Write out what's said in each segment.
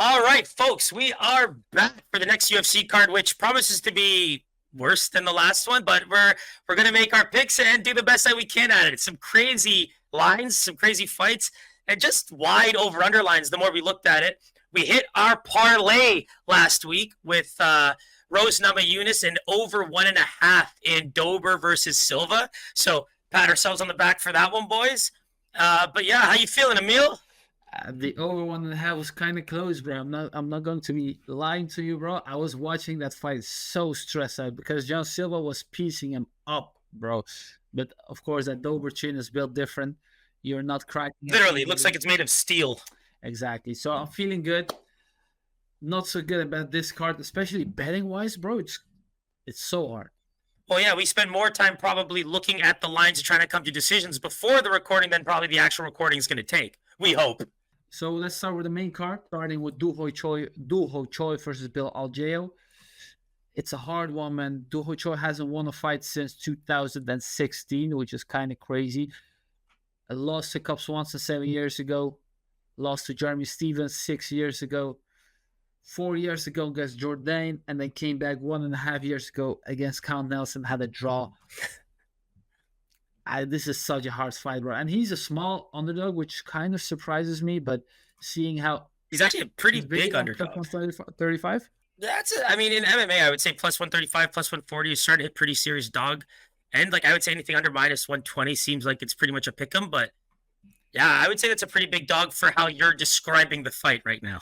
All right, folks, we are back for the next UFC card, which promises to be worse than the last one, but we're gonna make our picks and do the best that we can at it. Some crazy lines, some crazy fights, and just wide over underlines. The more we looked at it, we hit our parlay last week with Rose Namajunas and over 1.5 in Dober versus Silva. So pat ourselves on the back for that one, boys. But yeah, how you feeling, Emil? The over 1.5 was kind of close, bro. I'm not going to be lying to you, bro. I was watching that fight so stressed out because John Silva was piecing him up, bro. But of course, that Dober chin is built different. You're not cracking it. Literally, it looks like it's made of steel. Exactly. So I'm feeling good. Not so good about this card, especially betting wise, bro. It's so hard. Well, yeah, we spend more time probably looking at the lines and trying to come to decisions before the recording than probably the actual recording is going to take. We hope. So let's start with the main card, starting with Doo Ho Choi versus Bill Algeo. It's a hard one, man. Doo Ho Choi hasn't won a fight since 2016, which is kind of crazy. I lost to Cub Swanson 7 years ago. Lost to Jeremy Stevens 6 years ago. 4 years ago against Jourdain, and then came back 1.5 years ago against Count Nelson, had a draw. This is such a hard fight, bro. And he's a small underdog, which kind of surprises me, but seeing how He's actually a pretty he's big underdog. 35. That's it. I mean, in MMA, I would say plus 135, plus 140, you start to hit pretty serious dog. And like I would say anything under minus 120 seems like it's pretty much a pick 'em, but yeah, I would say that's a pretty big dog for how you're describing the fight right now.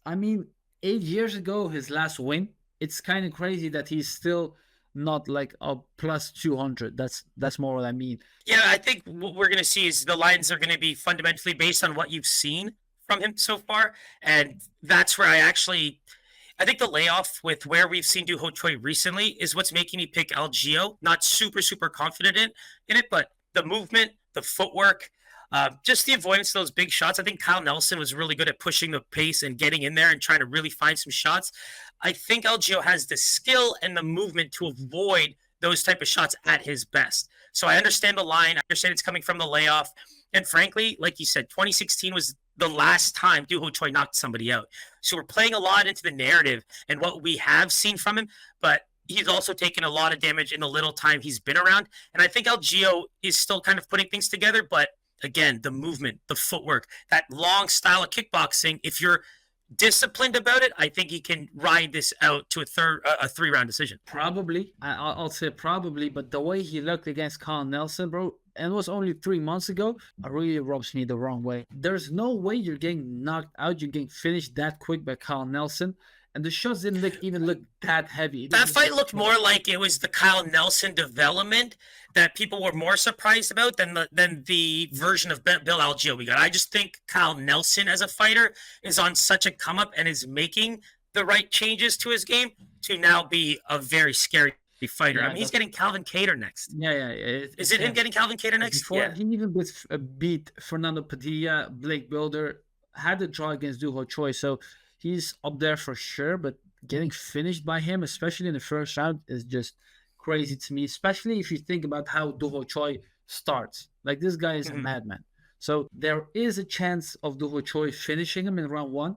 I mean, 8 years ago, his last win. It's kind of crazy that he's still not like a plus 200. That's more what I mean. Yeah, I think what we're going to see is the lines are going to be fundamentally based on what you've seen from him so far. And that's where I think the layoff with where we've seen Doo Ho Choi recently is what's making me pick Algeo. Not super confident in it, but the movement, the footwork, just the avoidance of those big shots. I think Kyle Nelson was really good at pushing the pace and getting in there and trying to really find some shots. I think Algeo has the skill and the movement to avoid those type of shots at his best. So I understand the line. I understand it's coming from the layoff. And frankly, like you said, 2016 was the last time Doo Ho Choi knocked somebody out. So we're playing a lot into the narrative and what we have seen from him, but he's also taken a lot of damage in the little time he's been around. And I think Algeo is still kind of putting things together, but again, the movement, the footwork, that long style of kickboxing, if you're disciplined about it, I think he can ride this out to a 3-round decision. Probably. I'll say probably, but the way he looked against Kyle Nelson, bro, and it was only 3 months ago, really rubs me the wrong way. There's no way you're getting knocked out, you're getting finished that quick by Kyle Nelson. And the shots didn't even look that heavy. That fight looked more like it was the Kyle Nelson development that people were more surprised about than the version of Bill Algeo we got. I just think Kyle Nelson as a fighter is on such a come up and is making the right changes to his game to now be a very scary fighter. Yeah, I mean, he's getting Calvin Kattar next. Yeah. Is it him getting Calvin Kattar next? Before, yeah. He even beat Fernando Padilla, Blake Builder, had a draw against Doo Ho Choi, so he's up there for sure, but getting finished by him, especially in the first round, is just crazy to me, especially if you think about how Doo Ho Choi starts. Like, this guy is a madman. So there is a chance of Doo Ho Choi finishing him in round 1,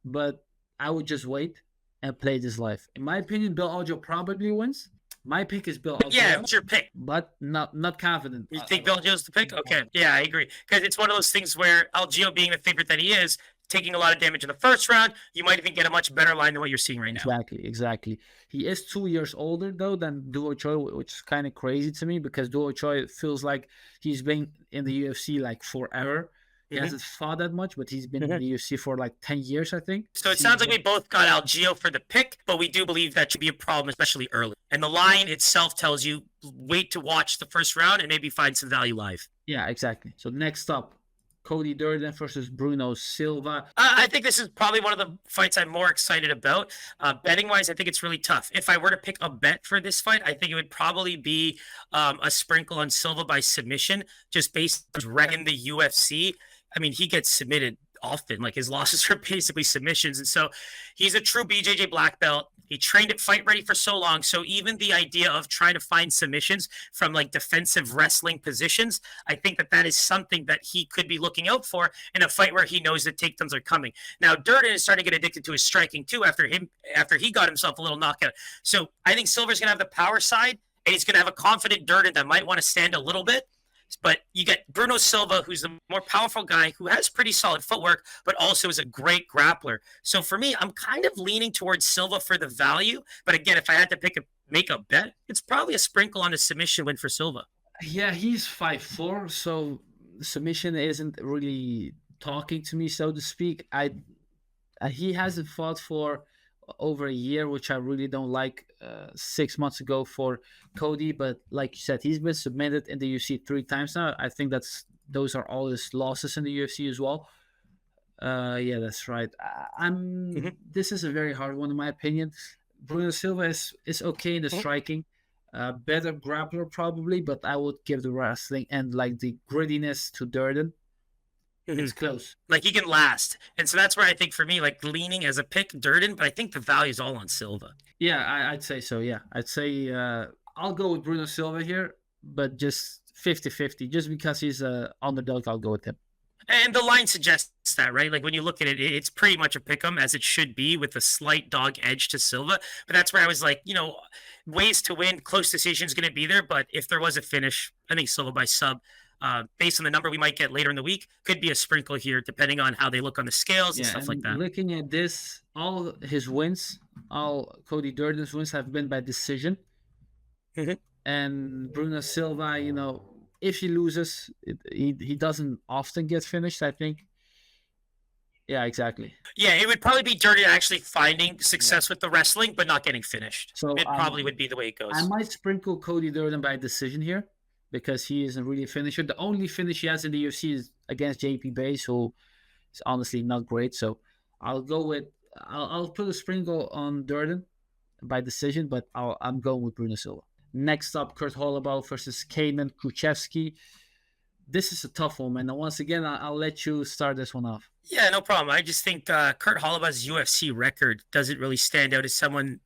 but I would just wait and play this life. In my opinion, Bill Algeo probably wins. My pick is Bill Algeo. Yeah, what's your pick? But not confident. You think Bill Algeo's the pick? Okay. Yeah, I agree. Because it's one of those things where Algeo, being the favorite that he is, taking a lot of damage in the first round, you might even get a much better line than what you're seeing right now. Exactly. He is 2 years older, though, than Doo Ho Choi, which is kind of crazy to me because Doo Ho Choi feels like he's been in the UFC like forever. He hasn't fought that much, but he's been in the UFC for like 10 years, I think. So it sounds like we both got Algeo for the pick, but we do believe that should be a problem, especially early. And the line itself tells you, wait to watch the first round and maybe find some value live. Yeah, exactly. So next up, Cody Durden versus Bruno Silva. I think this is probably one of the fights I'm more excited about. Betting-wise, I think it's really tough. If I were to pick a bet for this fight, I think it would probably be a sprinkle on Silva by submission, just based on his record in the UFC. I mean, he gets submitted often. Like, his losses are basically submissions. And so he's a true BJJ black belt. He trained at Fight Ready for so long. So even the idea of trying to find submissions from like defensive wrestling positions, I think that that is something that he could be looking out for in a fight where he knows that takedowns are coming. Now Durden is starting to get addicted to his striking too after he got himself a little knockout. So I think Silver's gonna have the power side, and he's gonna have a confident Durden that might want to stand a little bit. But you get Bruno Silva, who's the more powerful guy, who has pretty solid footwork, but also is a great grappler. So for me, I'm kind of leaning towards Silva for the value. But again, if I had to make a bet, it's probably a sprinkle on a submission win for Silva. Yeah, he's 5'4", so submission isn't really talking to me, so to speak. He hasn't fought for over a year, which I really don't like. 6 months ago for Cody, but like you said, he's been submitted in the UFC 3 times now. I think those are all his losses in the UFC as well. Yeah, that's right. This is a very hard one in my opinion. Bruno Silva is okay in the striking, better grappler probably, but I would give the wrestling and like the grittiness to Durden. It's close. Like he can last. And so that's where I think for me, like leaning as a pick, Durden, but I think the value is all on Silva. Yeah, I'd say so. Yeah, I'd say I'll go with Bruno Silva here, but just 50-50. Just because he's a underdog, I'll go with him. And the line suggests that, right? Like when you look at it, it's pretty much a pick 'em as it should be with a slight dog edge to Silva. But that's where I was like, ways to win, close decision is going to be there. But if there was a finish, I think Silva by sub. Based on the number we might get later in the week, could be a sprinkle here, depending on how they look on the scales and stuff like that. Looking at this, all his wins, all Cody Durden's wins have been by decision. And Bruno Silva, if he loses, he doesn't often get finished, I think. Yeah, exactly. Yeah, it would probably be Durden actually finding success with the wrestling, but not getting finished. So it probably would be the way it goes. I might sprinkle Cody Durden by decision here, because he isn't really a finisher. The only finish he has in the UFC is against JP Bays, who is honestly not great. So I'll put a sprinkle on Durden by decision, but I'm going with Bruno Silva. Next up, Kurt Holloway versus Kenan Kuchevsky. This is a tough one, man. And once again, I'll let you start this one off. Yeah, no problem. I just think Kurt Holloway's UFC record doesn't really stand out as someone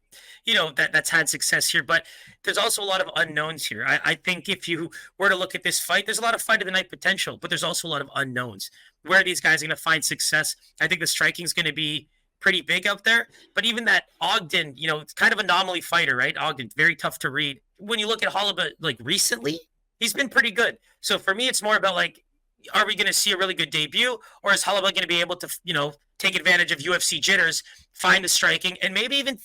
that's had success here, but there's also a lot of unknowns here. I think if you were to look at this fight, there's a lot of fight of the night potential, but there's also a lot of unknowns. Where are these guys going to find success? I think the striking is going to be pretty big out there, but even that Ogden, it's kind of anomaly fighter, right? Ogden, very tough to read. When you look at Holloway, like recently, he's been pretty good. So for me, it's more about like, are we going to see a really good debut, or is Holloway going to be able to, take advantage of UFC jitters, find the striking, and maybe even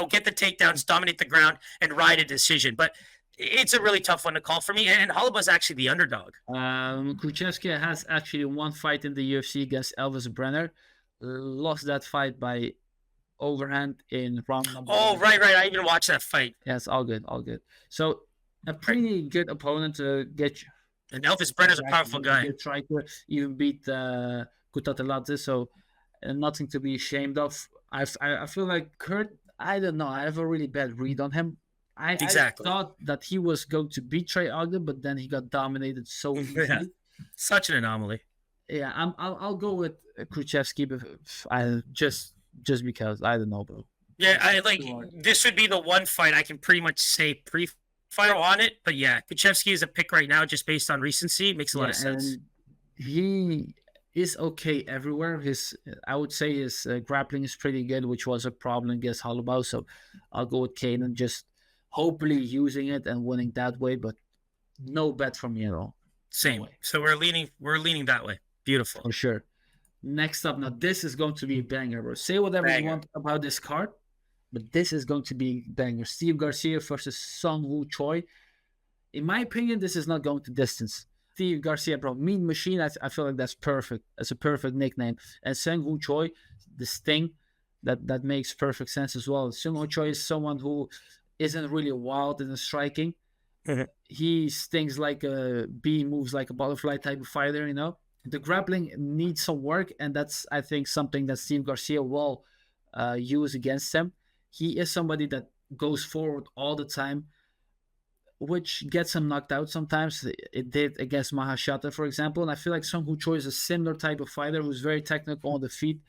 get the takedowns, dominate the ground, and ride a decision. But it's a really tough one to call for me. And Holloway's actually the underdog. Kuchevsky has actually one fight in the UFC against Elvis Brenner. Lost that fight by overhand in round number one. Right. I even watched that fight. Yeah, it's all good. So a pretty good opponent to get you. And Elvis Brenner's a powerful guy. Try to even beat Kutateladze, so nothing to be ashamed of. I feel like Kurt, I don't know. I have a really bad read on him. I thought that he was going to beat Trey Ogden, but then he got dominated so easily. Yeah. Such an anomaly. Yeah, I'll go with Kuchevsky, but just because I don't know, bro. Yeah, this would be the one fight I can pretty much say pre-fight on it, but yeah, Kuchevsky is a pick right now just based on recency. Makes a lot of sense. He is okay everywhere. I would say his grappling is pretty good, which was a problem against Holloway. So I'll go with Kenan, just hopefully using it and winning that way, but no bet from me at all. Same. So we're leaning that way. Beautiful. For sure. Next up, now this is going to be a banger, bro. Say whatever you want about this card, but this is going to be a banger. Steve Garcia versus Sung Woo Choi. In my opinion, this is not going to distance. Steve Garcia, bro, Mean Machine, I feel like that's perfect. That's a perfect nickname. And Sung Woo Choi, the Sting, that makes perfect sense as well. Sung Woo Choi is someone who isn't really wild in the striking. He stings like a bee, moves like a butterfly type of fighter, The grappling needs some work, and that's, I think, something that Steve Garcia will use against him. He is somebody that goes forward all the time, which gets him knocked out sometimes. It did against Mahashata, for example. And I feel like Sung Woo Choi is a similar type of fighter who's very technical on the feet.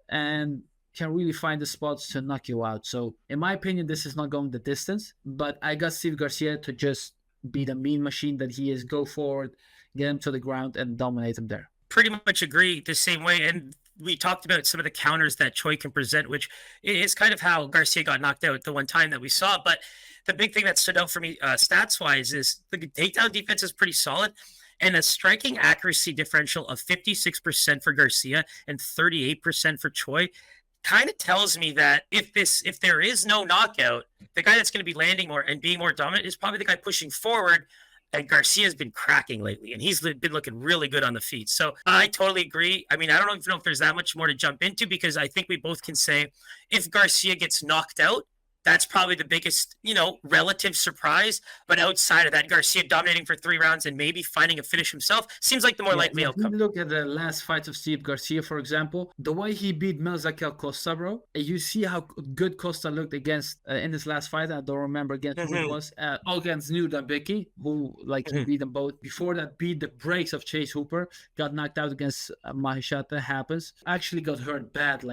And can really find the spots to knock you out. So in my opinion, this is not going the distance, but I got Steve Garcia to just be the mean machine that he is, go forward, get him to the ground and dominate him there. Pretty much agree the same way. And we talked about some of the counters that Choi can present, which is kind of how Garcia got knocked out the one time that we saw. But the big thing that stood out for me stats wise is the takedown defense is pretty solid, and a striking accuracy differential of 56% for Garcia and 38% for Choi kind of tells me that if there is no knockout, the guy that's going to be landing more and being more dominant is probably the guy pushing forward. And Garcia's been cracking lately, and he's been looking really good on the feet. So I totally agree. I mean, I don't even know if there's that much more to jump into, because I think we both can say if Garcia gets knocked out, that's probably the biggest, relative surprise. But outside of that, Garcia dominating for 3 rounds and maybe finding a finish himself seems like the more likely outcome. Look at the last fight of Steve Garcia, for example. The way he beat Melzakel Costa, bro. You see how good Costa looked against in his last fight. I don't remember against who it was. Against Nuda Bicky, who beat them both. Before that, beat the brakes of Chase Hooper. Got knocked out against Mahishata. Happens. Actually got hurt bad,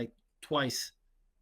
twice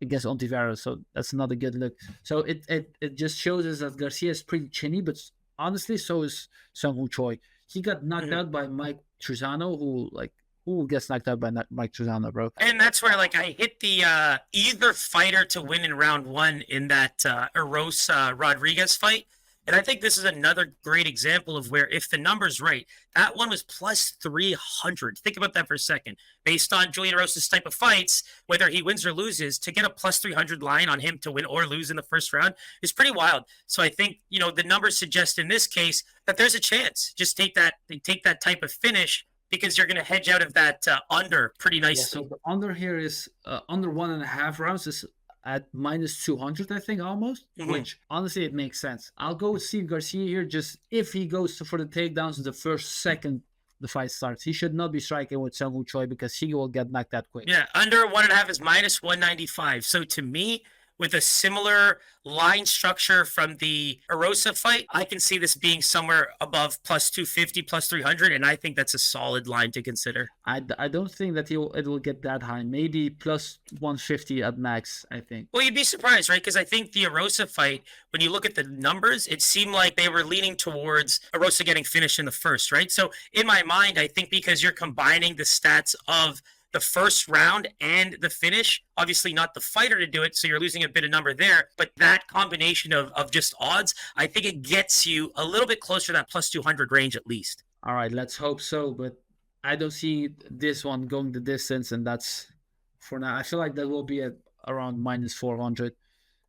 against Ontiveros, so that's not a good look. So it just shows us that Garcia is pretty chinny, but honestly, so is Sung-Woo Choi. He got knocked out by Mike Truzano, who gets knocked out by Mike Truzano, bro. And that's where I hit the either fighter to win in round 1 in that Erosa Rodriguez fight. And I think this is another great example of where, if the number's right, that one was plus 300. Think about that for a second. Based on Julian Rosas' type of fights, whether he wins or loses, to get a plus 300 line on him to win or lose in the first round is pretty wild. So I think, the numbers suggest in this case that there's a chance. Just take that type of finish, because you're going to hedge out of that under pretty nicely. Yeah, so the under here is under 1.5 rounds is at minus 200, I think, almost, which honestly, it makes sense. I'll go with Steve Garcia here, just if he goes for the takedowns in the first second the fight starts. He should not be striking with Sung-Woo Choi, because he will get knocked out quick. Yeah, under 1.5 is minus 195. So to me, with a similar line structure from the Erosa fight, I can see this being somewhere above plus 250, plus 300, and I think that's a solid line to consider. I don't think that it will get that high. Maybe plus 150 at max, I think. Well, you'd be surprised, right? Because I think the Erosa fight, when you look at the numbers, it seemed like they were leaning towards Erosa getting finished in the first, right? So in my mind, I think because you're combining the stats of the first round and the finish, obviously not the fighter to do it, so you're losing a bit of number there, but that combination of just odds, I think it gets you a little bit closer to that plus 200 range at least. All right, let's hope so, but I don't see this one going the distance, and that's for now. I feel like that will be at around minus 400.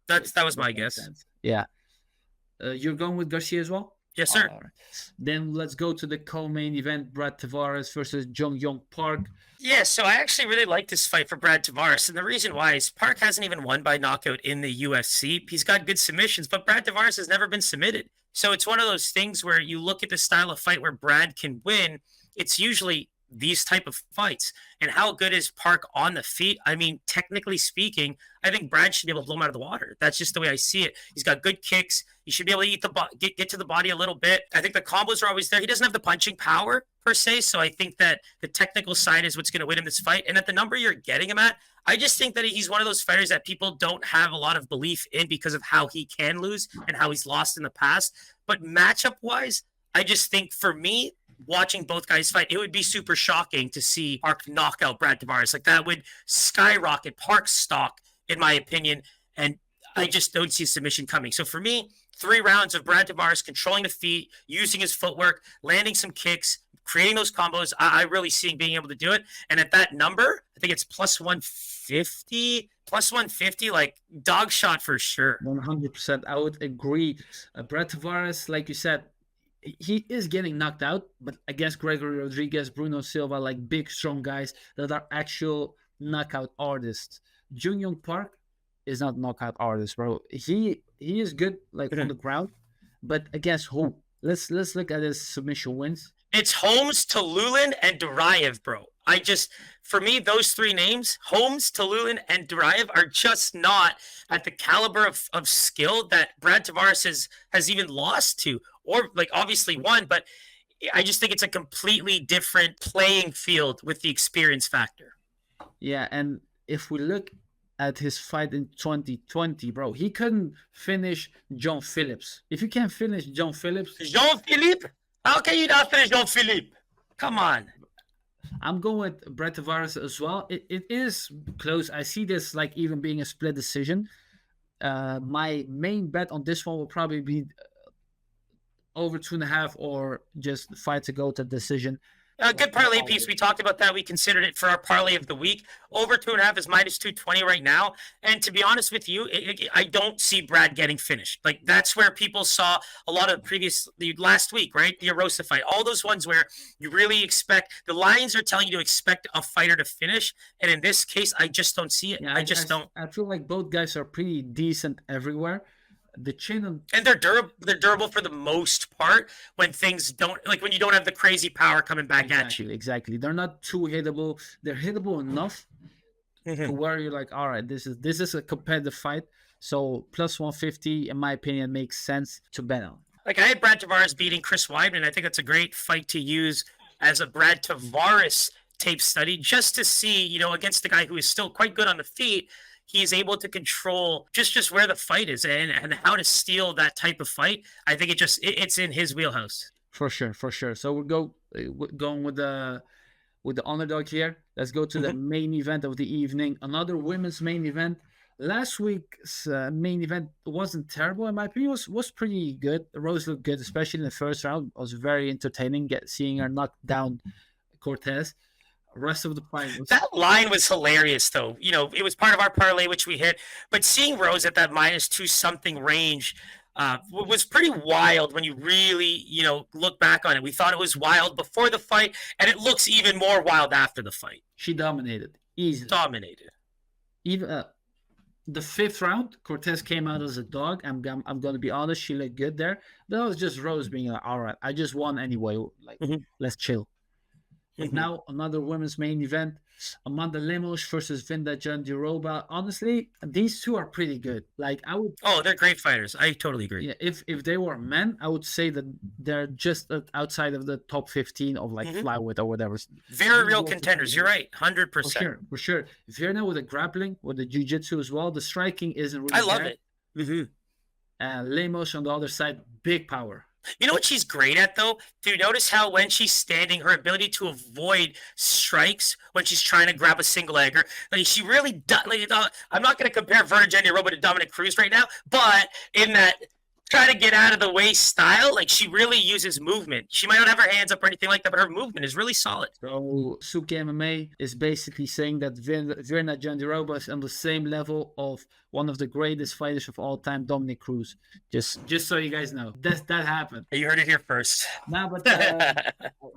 That was my guess. Yeah. You're going with Garcia as well? Yes, sir. All right. Then let's go to the co-main event, Brad Tavares versus Jung Young Park. Yeah, so I actually really like this fight for Brad Tavares, and the reason why is Park hasn't even won by knockout in the UFC. He's got good submissions, but Brad Tavares has never been submitted. So it's one of those things where you look at the style of fight where Brad can win, it's usually these type of fights. And how good is Park on the feet? I mean, technically speaking, I think Brad should be able to blow him out of the water. That's just the way I see it. He's got good kicks. He should be able to get to the body a little bit. I think the combos are always there. He doesn't have the punching power per se, so I think that the technical side is what's going to win him this fight. And at the number you're getting him at, I just think that he's one of those fighters that people don't have a lot of belief in because of how he can lose and how he's lost in the past. But matchup-wise, I just think for me, watching both guys fight, it would be super shocking to see Park knock out Brad Tavares. Like, that would skyrocket Park's stock, in my opinion, and I just don't see a submission coming. So for me, 3 rounds of Brad Tavares controlling the feet, using his footwork, landing some kicks, creating those combos, I really see him being able to do it. And at that number, I think it's plus 150, like dog shot for sure. 100%. I would agree. Brad Tavares, like you said, he is getting knocked out, but against Gregory Rodriguez, Bruno Silva, like big, strong guys that are actual knockout artists. Jung Young Park is not knockout artist, bro. He is good on the ground, but against who? Let's look at his submission wins. It's Holmes, Talulin, and Duraev, bro. For me, those 3 names, Holmes, Talulin, and Duraev, are just not at the caliber of skill that Brad Tavares has even lost to, or obviously won, but I just think it's a completely different playing field with the experience factor. Yeah, and if we look at his fight in 2020, bro. He couldn't finish John Phillips. If you can't finish John Phillips, Jean-Philippe? How can you not finish Jean-Philippe? Come on. I'm going with Brett Tavares as well. It is close. I see this like even being a split decision. My main bet on this one will probably be over 2.5 or just fight to go to decision. A good parlay piece. We talked about that. We considered it for our parlay of the week. Over 2.5 is minus 220 right now. And to be honest with you, I don't see Brad getting finished. Like that's where people saw a lot of the last week, right? The Arosa fight, all those ones where you really expect the lines are telling you to expect a fighter to finish. And in this case, I just don't see it. Yeah, I just don't. I feel like both guys are pretty decent everywhere. The chin and they're durable. They're durable for the most part when things don't like when you don't have the crazy power coming back at you. Exactly. They're not too hittable. They're hittable enough to where you're like, all right, this is a competitive fight. So plus 150, in my opinion, makes sense to bet on. Like I had Brad Tavares beating Chris Weidman. I think that's a great fight to use as a Brad Tavares tape study just to see, against the guy who is still quite good on the feet. He's able to control just where the fight is and how to steal that type of fight. I think it's in his wheelhouse. For sure. So we're going with the underdog here. Let's go to the main event of the evening. Another women's main event. Last week's main event wasn't terrible in my opinion. Was pretty good. Rose looked good, especially in the first round. It was very entertaining seeing her knock down Cortez. Rest of the fight that line was hilarious though. It was part of our parlay which we hit, but seeing Rose at that minus 2 something range was pretty wild when you really look back on it. We thought it was wild before the fight and it looks even more wild after the fight. She dominated easily. Even the 5th round, Cortez came out as a dog. I'm going to be honest, she looked good there. That was just Rose being like, all right, I just won anyway, like let's chill. But now another women's main event, Amanda Lemos versus Vinda Jandiroba. Honestly, these two are pretty good. Like I would. Oh, they're great fighters. I totally agree. Yeah, if they were men, I would say that they're just outside of the top 15 of like flyweight or whatever. Very real contenders. You're right, 100%. For sure. If you're now with the grappling, with the jiu-jitsu as well, the striking isn't really. I love it. And Lemos on the other side, big power. You know what she's great at, though? Do you notice how when she's standing, her ability to avoid strikes when she's trying to grab a single legger, like she really does. Like, I'm not going to compare Virna Jandiroba to Dominic Cruz right now, but in that try to get out of the way style, like she really uses movement. She might not have her hands up or anything like that, but her movement is really solid. So Sooky MMA is basically saying that Virna Jandiroba is on the same level of one of the greatest fighters of all time, Dominic Cruz. Just so you guys know, that happened. You heard it here first. Nah, but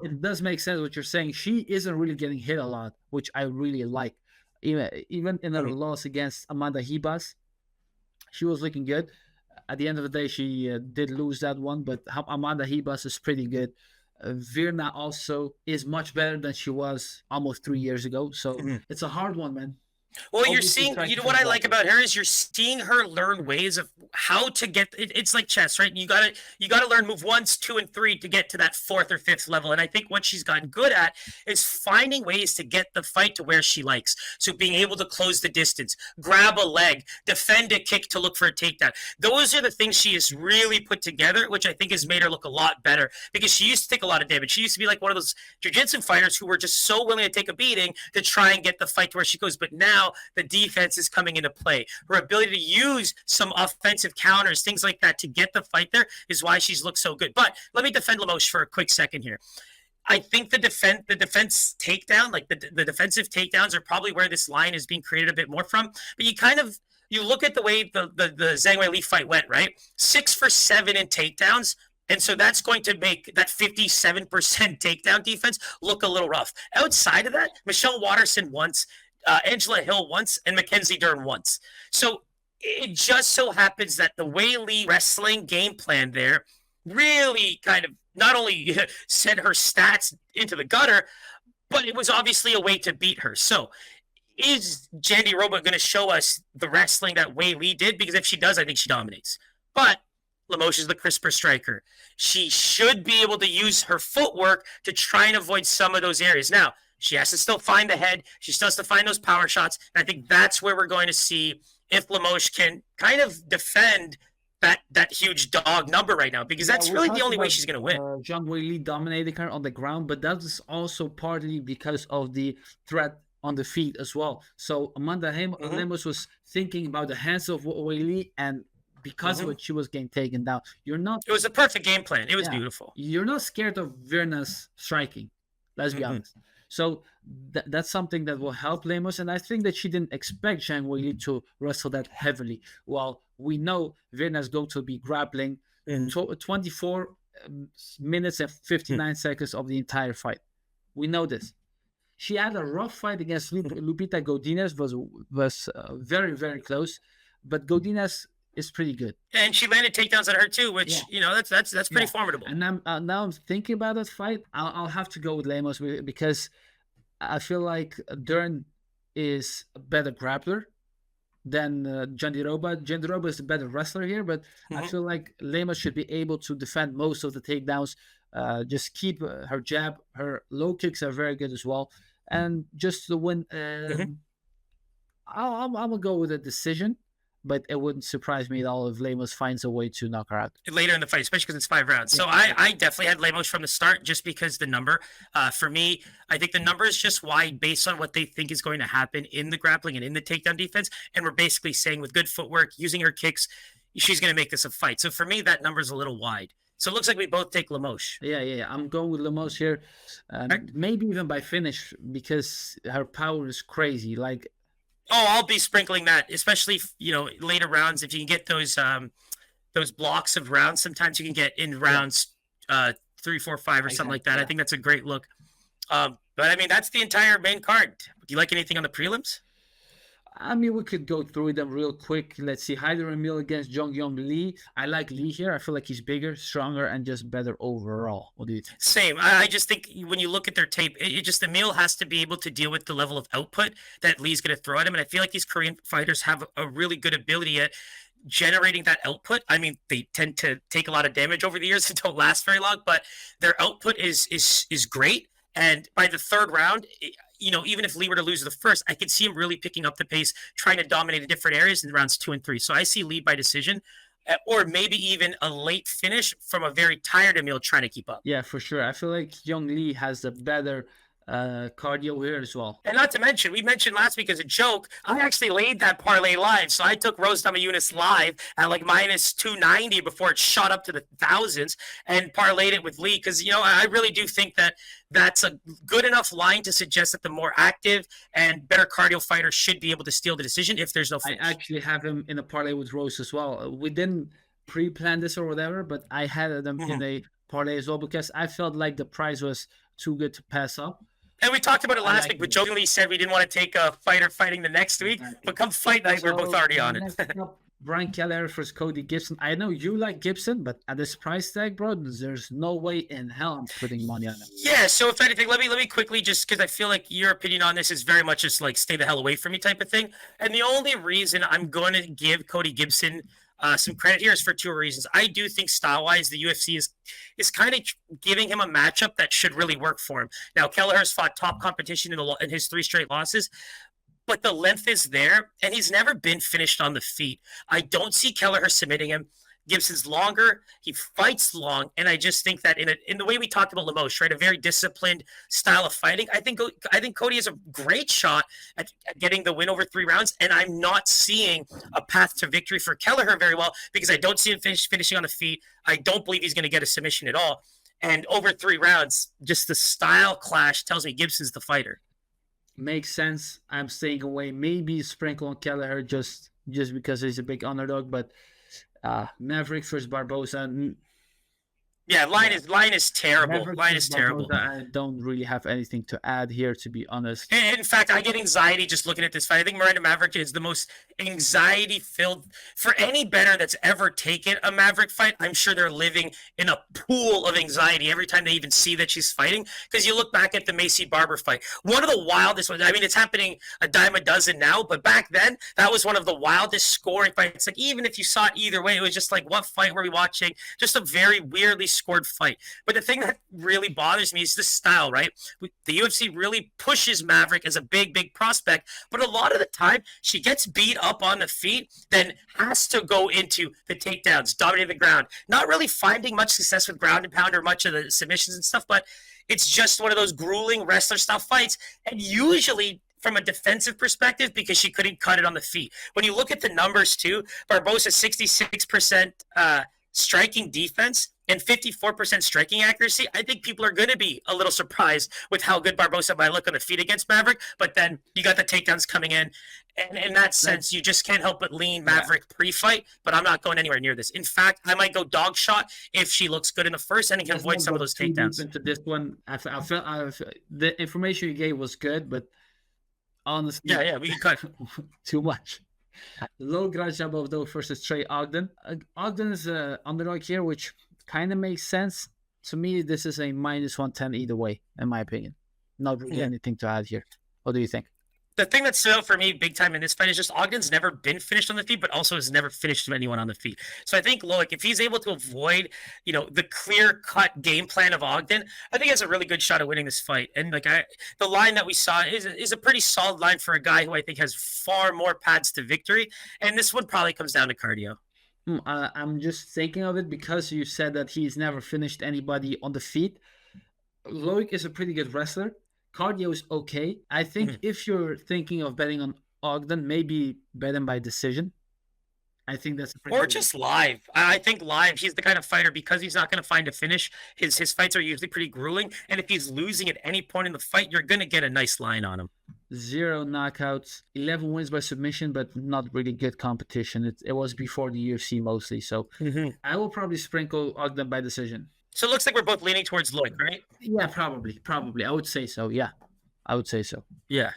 it does make sense what you're saying. She isn't really getting hit a lot, which I really like. Even in her loss against Amanda Ribas, she was looking good. At the end of the day, she did lose that one, but Amanda Ribas is pretty good. Virna also is much better than she was almost 3 years ago. So it's a hard one, man. Well, you're seeing, what I like about her is you're seeing her learn ways of how to get it. It's like chess, right? You gotta learn move 1, 2, and 3 to get to that 4th or 5th level. And I think what she's gotten good at is finding ways to get the fight to where she likes. So being able to close the distance, grab a leg, defend a kick to look for a takedown. Those are the things she has really put together, which I think has made her look a lot better because she used to take a lot of damage. She used to be like one of those jiu-jitsu fighters who were just so willing to take a beating to try and get the fight to where she goes. But now the defense is coming into play. Her ability to use some offensive counters, things like that, to get the fight there is why she's looked so good. But let me defend Lemos for a quick second here. I think the defense takedown, like the defensive takedowns, are probably where this line is being created a bit more from. But you look at the way the Zhang Weili fight went, right? 6 for 7 in takedowns. And so that's going to make that 57% takedown defense look a little rough. Outside of that, Michelle Watterson once, Angela Hill once, and Mackenzie Dern once. So it just so happens that the Weili wrestling game plan there really kind of not only sent her stats into the gutter, but it was obviously a way to beat her. So is Jandiroba going to show us the wrestling that Weili did? Because if she does, I think she dominates. But Lemos is the crisper striker. She should be able to use her footwork to try and avoid some of those areas. Now, She has to still find the head. She still has to find those power shots. And I think that's where we're going to see if Limoges can kind of defend that huge dog number right now, because that's really the only way she's going to win. Zhang Weili dominating her on the ground, but that is also partly because of the threat on the feet as well. So Amanda Lemos was thinking about the hands of Weili, and because of it, she was getting taken down. It was a perfect game plan. It was beautiful. You're not scared of Virna's striking. Let's be honest. So that's something that will help Lemos, and I think that she didn't expect Zhang Weili to wrestle that heavily. Well, we know Virna's going to be grappling 24 minutes and 59 seconds of the entire fight. We know this. She had a rough fight against Lupita Godinez, was very, very close, but Godinez is pretty good, and she landed takedowns on her too, which that's pretty formidable. And now I'm thinking about that fight. I'll have to go with Lemos because I feel like Dern is a better grappler than Jandiroba. Jandiroba is a better wrestler here, but I feel like Lemos should be able to defend most of the takedowns. Just keep her jab. Her low kicks are very good as well, and just to win, I'm gonna go with a decision. But it wouldn't surprise me at all if Lemos finds a way to knock her out later in the fight, especially because it's 5 rounds. So I definitely had Lemos from the start, just because the number. For me, I think the number is just wide based on what they think is going to happen in the grappling and in the takedown defense. And we're basically saying with good footwork, using her kicks, she's going to make this a fight. So for me, that number is a little wide. So it looks like we both take Lemos. Yeah. I'm going with Lemos here. Maybe even by finish, because her power is crazy. Like, oh, I'll be sprinkling that, especially, later rounds. If you can get those blocks of rounds, sometimes you can get in rounds 3, 4, 5 or something like that. I think that's a great look. But I mean, that's the entire main card. Do you like anything on the prelims? I mean, we could go through them real quick. Let's see. Haider Emil against Jong-Yong Lee. I like Lee here. I feel like he's bigger, stronger, and just better overall. What do you think? Same. I just think when you look at their tape, Emil has to be able to deal with the level of output that Lee's going to throw at him. And I feel like these Korean fighters have a really good ability at generating that output. I mean, they tend to take a lot of damage over the years and don't last very long, but their output is great. And by the third round, even if Lee were to lose the first, I could see him really picking up the pace, trying to dominate in different areas in rounds 2 and 3. So I see Lee by decision, or maybe even a late finish from a very tired Emil trying to keep up. Yeah, for sure. I feel like Young Lee has the better cardio here as well. And not to mention, we mentioned last week as a joke, I actually laid that parlay live. So I took Rose Namajunas live at like minus 290 before it shot up to the thousands, and parlayed it with Lee because, I really do think that that's a good enough line to suggest that the more active and better cardio fighter should be able to steal the decision if there's no finish. I actually have him in a parlay with Rose as well. We didn't pre-plan this or whatever, but I had them in a parlay as well because I felt like the price was too good to pass up. And we talked about it last week, but jokingly said we didn't want to take a fighter fighting the next week. But come fight night, we're both already on it. Brian Kelleher versus Cody Gibson. I know you like Gibson, but at this price tag, bro, there's no way in hell I'm putting money on him. Yeah, so if anything, let me quickly, just because I feel like your opinion on this is very much just like stay the hell away from me type of thing. And the only reason I'm going to give Cody Gibson some credit here is for 2 reasons. I do think style-wise, the UFC is kind of giving him a matchup that should really work for him. Now, Kelleher's fought top competition in his 3 straight losses, but the length is there, and he's never been finished on the feet. I don't see Kelleher submitting him. Gibson's longer, he fights long, and I just think that in the way we talked about Limoges, right, a very disciplined style of fighting, I think Cody has a great shot at getting the win over 3 rounds, and I'm not seeing a path to victory for Kelleher very well because I don't see him finishing on the feet. I don't believe he's going to get a submission at all, and over 3 rounds, just the style clash tells me Gibson's the fighter. Makes sense. I'm staying away. Maybe sprinkle on Kelleher just because he's a big underdog, but Maverick versus Barboza. Yeah, line is terrible. Line is terrible. I don't really have anything to add here, to be honest. In fact, I get anxiety just looking at this fight. I think Miranda Maverick is the most anxiety-filled for any bettor that's ever taken a Maverick fight. I'm sure they're living in a pool of anxiety every time they even see that she's fighting. Because you look back at the Macy Barber fight, one of the wildest ones. I mean, it's happening a dime a dozen now, but back then, that was one of the wildest scoring fights. Like, even if you saw it either way, it was just like, what fight were we watching? Just a very weirdly scored fight. But the thing that really bothers me is the style, right? The UFC really pushes Maverick as a big prospect, but a lot of the time she gets beat up on the feet, then has to go into the takedowns, dominating the ground, not really finding much success with ground and pound or much of the submissions and stuff, but it's just one of those grueling wrestler style fights. And usually from a defensive perspective, because she couldn't cut it on the feet. When you look at the numbers too, Barbosa 66% striking defense and 54% striking accuracy. I think people are going to be a little surprised with how good Barbosa might look on the feet against Maverick. But then you got the takedowns coming in. And in that sense, you just can't help but lean Maverick pre-fight. But I'm not going anywhere near this. In fact, I might go dog shot if she looks good in the first and can avoid some of those takedowns. Into this one, I felt the information you gave was good, but honestly, yeah, we can cut too much. Low grudge Abovdo versus Trey Ogden. Ogden is an underdog here, which kind of makes sense. To me, this is a -110 either way, in my opinion. Not really anything to add here. What do you think? The thing that stood out for me big time in this fight is just Ogden's never been finished on the feet, but also has never finished anyone on the feet. So I think Loic, if he's able to avoid, the clear-cut game plan of Ogden, I think he has a really good shot at winning this fight. And the line that we saw is a pretty solid line for a guy who I think has far more paths to victory. And this one probably comes down to cardio. I'm just thinking of it because you said that he's never finished anybody on the feet. Loic is a pretty good wrestler. Cardio is okay. I think if you're thinking of betting on Ogden, maybe bet him by decision. I think that's or just live. I think live, he's the kind of fighter, because he's not going to find a finish. His fights are usually pretty grueling, and if he's losing at any point in the fight, you're going to get a nice line on him. 0 knockouts, 11 wins by submission, but not really good competition. It was before the UFC mostly, so I will probably sprinkle Ogden by decision. So it looks like we're both leaning towards Loic, right? Yeah, probably. I would say so, yeah. I would say so. Yeah.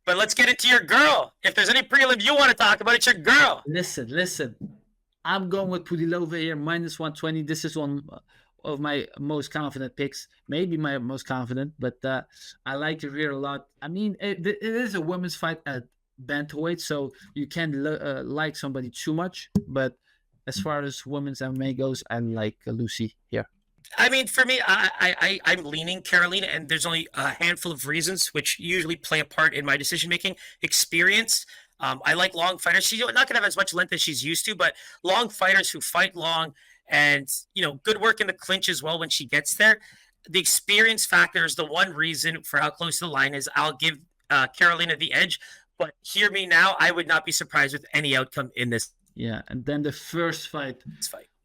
But let's get into your girl. If there's any prelim you want to talk about, it's your girl. Listen. I'm going with Pudilova here, -120. This is one of my most confident picks. Maybe my most confident, but I like her here a lot. I mean, it is a women's fight at bantamweight, so you can't like somebody too much. But as far as women's MMA goes, I like Lucy here. I mean, for me, I'm leaning Carolina, and there's only a handful of reasons which usually play a part in my decision-making. Experience. I like long fighters. She's not going to have as much length as she's used to, but long fighters who fight long and, good work in the clinch as well when she gets there. The experience factor is the one reason for how close the line is. I'll give Carolina the edge, but hear me now. I would not be surprised with any outcome in this. Yeah, and then the first fight.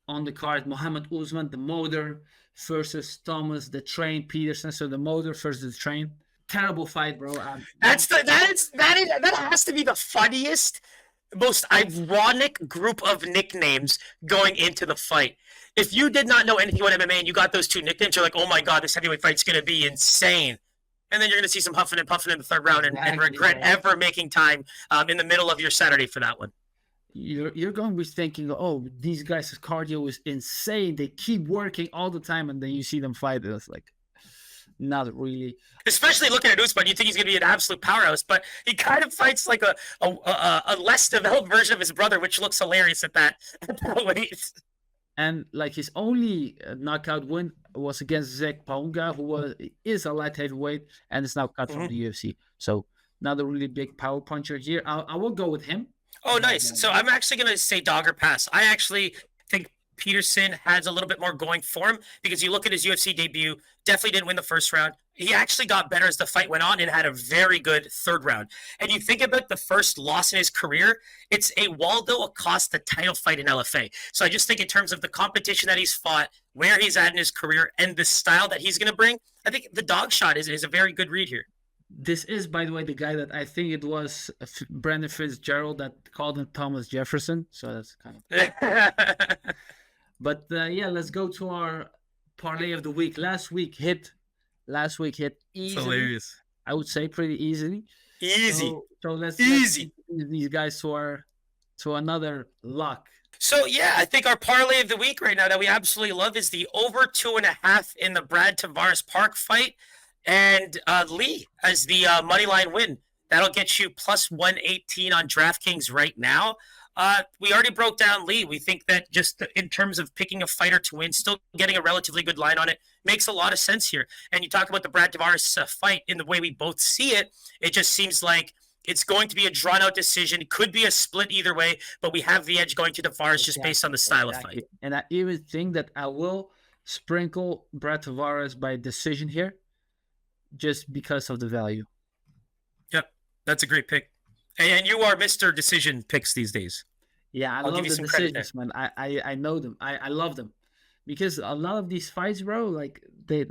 On the card, Mohammed Usman, the motor, versus Thomas, the train, Peterson. So the motor versus the train. Terrible fight, bro. That has to be the funniest, most ironic group of nicknames going into the fight. If you did not know anything about MMA and you got those two nicknames, you're like, oh my God, this heavyweight fight's going to be insane. And then you're going to see some huffing and puffing in the third round and regret ever making time in the middle of your Saturday for that one. You're going to be thinking, oh, these guys' cardio is insane. They keep working all the time, and then you see them fight. It's like, not really. Especially looking at Usman, you think he's going to be an absolute powerhouse, but he kind of fights like a less developed version of his brother, which looks hilarious at that weight. And like his only knockout win was against Zach Paunga, who is a light heavyweight and is now cut from the UFC. So not a really big power puncher here. I will go with him. Oh, nice. So I'm actually going to say dog or pass. I actually think Peterson has a little bit more going for him, because you look at his UFC debut, definitely didn't win the first round. He actually got better as the fight went on and had a very good third round. And you think about the first loss in his career, it's a Waldo Acosta title fight in LFA. So I just think in terms of the competition that he's fought, where he's at in his career, and the style that he's going to bring, I think the dog shot is a very good read here. This is, by the way, the guy that I think it was Brandon Fitzgerald that called him Thomas Jefferson. So that's kind of... But yeah, let's go to our parlay of the week. Last week hit easily. Hilarious. I would say pretty easily. So let's these guys to another lock. So yeah, I think our parlay of the week right now that we absolutely love is the over 2.5 in the Brad Tavares Park fight. And Lee as the money line win. That'll get you plus 118 on DraftKings right now. We already broke down Lee. We think that just in terms of picking a fighter to win, still getting a relatively good line on it makes a lot of sense here. And you talk about the Brad Tavares fight in the way we both see it. It just seems like it's going to be a drawn-out decision. It could be a split either way, but we have the edge going to Tavares just based on the style of fight. And I even think that I will sprinkle Brad Tavares by decision here, just because of the value. Yep, that's a great pick. And you are Mr. Decision picks these days. Yeah, I love the decisions, man. I know them. I love them. Because a lot of these fights, bro, like they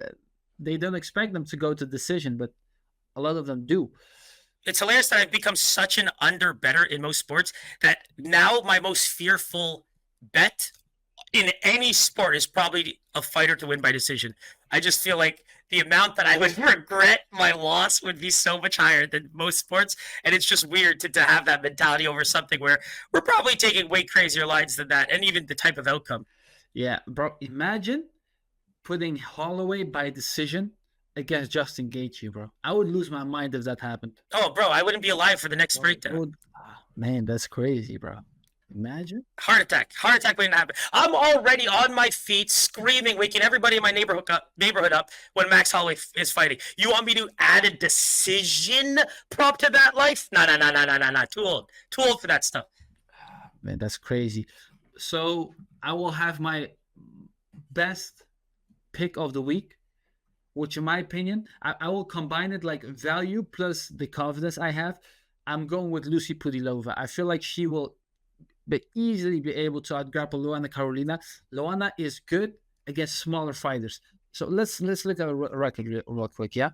don't expect them to go to decision, but a lot of them do. It's hilarious that I've become such an under better in most sports that now my most fearful bet in any sport is probably a fighter to win by decision. I just feel like the amount that I would regret my loss would be so much higher than most sports. And it's just weird to have that mentality over something where we're probably taking way crazier lines than that, and even the type of outcome. Yeah, bro, imagine putting Holloway by decision against Justin Gaethje, bro. I would lose my mind if that happened. Oh, bro, I wouldn't be alive for the next breakdown. Man, that's crazy, bro. Imagine. Heart attack wouldn't happen. I'm already on my feet screaming, waking everybody in my neighborhood up when Max Holloway is fighting. You want me to add a decision prop to that life? No. Too old for that stuff. Man, that's crazy. So I will have my best pick of the week, which in my opinion, I will combine it like value plus the confidence I have. I'm going with Lucy Pudilova. I feel like she will easily be able to outgrapple Luana Carolina. Luana is good against smaller fighters. So let's look at a record real quick, yeah?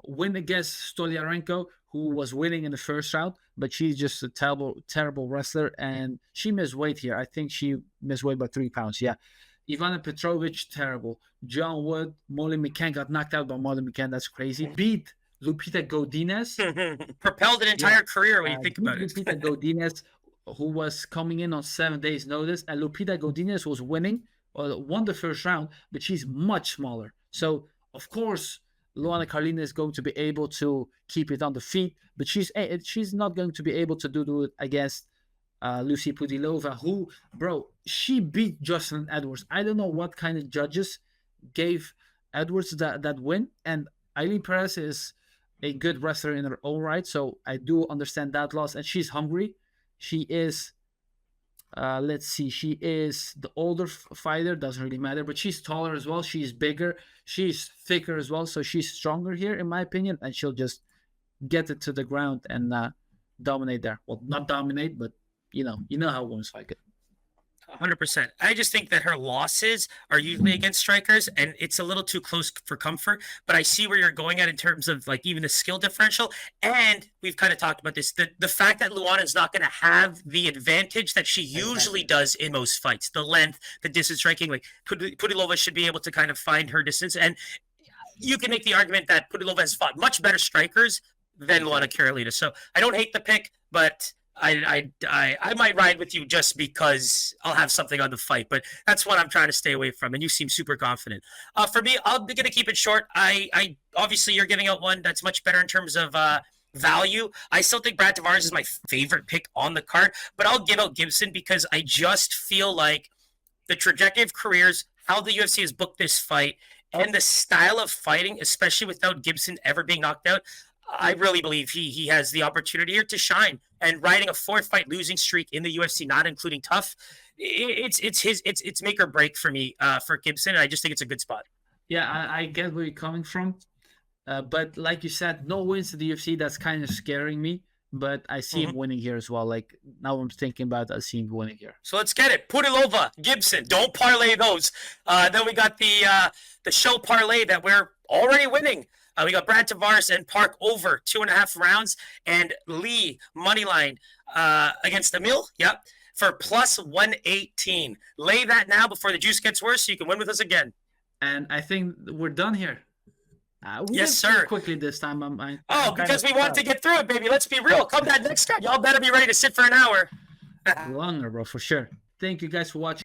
Win against Stoliarenko, who was winning in the first round, but she's just a terrible wrestler, and she missed weight here. I think she missed weight by 3 pounds, yeah. Ivana Petrovic, terrible. John Wood, Molly McCann got knocked out by Molly McCann. That's crazy. Beat Lupita Godinez. Propelled an entire career when you think about it. Lupita Godinez, who was coming in on 7 days' notice, and Lupita Godinez was winning, won the first round, but she's much smaller. So, of course, Luana Carolina is going to be able to keep it on the feet, but she's not going to be able to do it against Lucy Pudilova, who, bro, she beat Jocelyn Edwards. I don't know what kind of judges gave Edwards that win, and Aileen Perez is a good wrestler in her own right, so I do understand that loss, and she's hungry. She is, she is the older fighter, doesn't really matter, but she's taller as well. She's bigger, she's thicker as well, so she's stronger here, in my opinion, and she'll just get it to the ground and dominate there. Well, not dominate, but you know how women's fight it. 100%. I just think that her losses are usually against strikers, and it's a little too close for comfort. But I see where you're going at in terms of like even the skill differential. And we've kind of talked about this. The fact that Luana is not going to have the advantage that she usually does in most fights, the length, the distance striking. Like Pudilova should be able to kind of find her distance. And you can make the argument that Pudilova has fought much better strikers than Luana Carolina. So I don't hate the pick, but I might ride with you just because I'll have something on the fight, but that's what I'm trying to stay away from. And you seem super confident. For me, I'm going to keep it short. I obviously you're giving out one that's much better in terms of value. I still think Brad Tavares is my favorite pick on the card, but I'll give out Gibson because I just feel like the trajectory of careers, how the UFC has booked this fight, and the style of fighting, especially without Gibson ever being knocked out, I really believe he has the opportunity here to shine. And riding a 4-fight losing streak in the UFC, not including tough, it's make or break for me for Gibson. And I just think it's a good spot. Yeah, I get where you're coming from, but like you said, no wins to the UFC. That's kind of scaring me. But I see him winning here as well. Like now I'm thinking about it, I see him winning here. So let's get it. Pudilova, Gibson. Don't parlay those. Then we got the show parlay that we're already winning. We got Brad Tavares and Park over 2.5 rounds, and Lee moneyline against Emiel. Yep, for plus 118. Lay that now before the juice gets worse, so you can win with us again. And I think we're done here. Yes, sir. Quickly this time. Because we want to get through it, baby. Let's be real. Come that next time. Y'all better be ready to sit for an hour. Longer, bro, for sure. Thank you guys for watching.